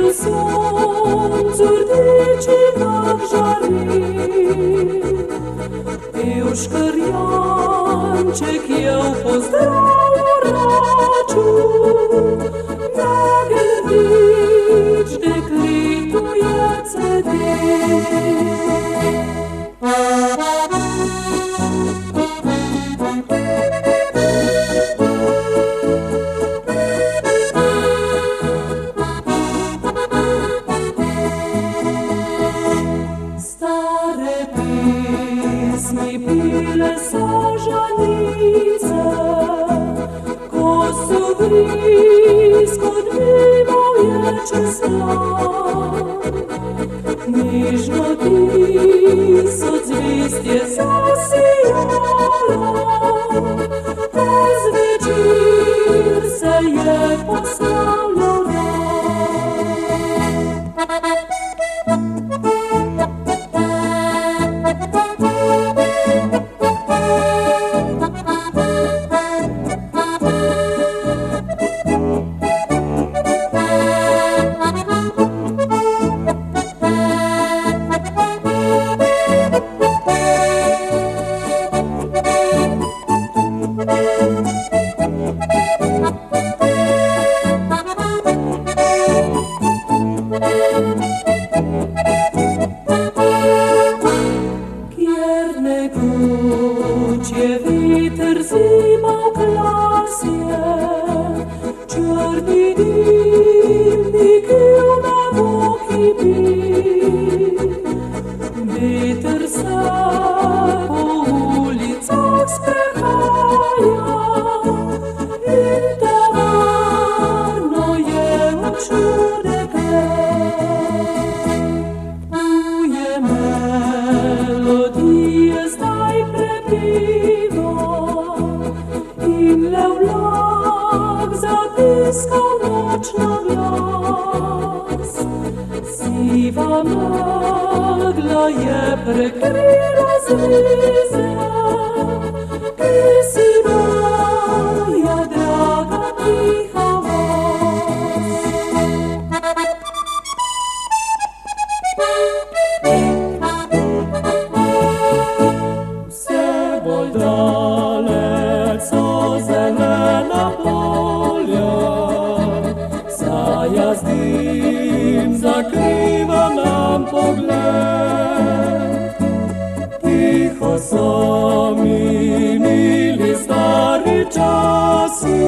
u słońcu rdyczy jak żary. Już karjanczyk ją pozdrawiał raczu. Nagle widz deklituje cedy. Pile sażanice, kosu blisko dmiewał jeczy stan. Niżno tis odzwistie zasijala, bez wieczór se je postawią Witer zimał klasje, czarny dymnik na boki bił. Witer se po ulicach sprechaja, i dawno jemu czurek Tuje melodie zdaj prepiwo, im leulak zatyskał nocna glas. Siwa magla je prekryła zryzę, kysi moja draga ticha Sebol daleko zelena polia, zajazd dim zakrywa nam pogled. Ticho są minili stare czasy,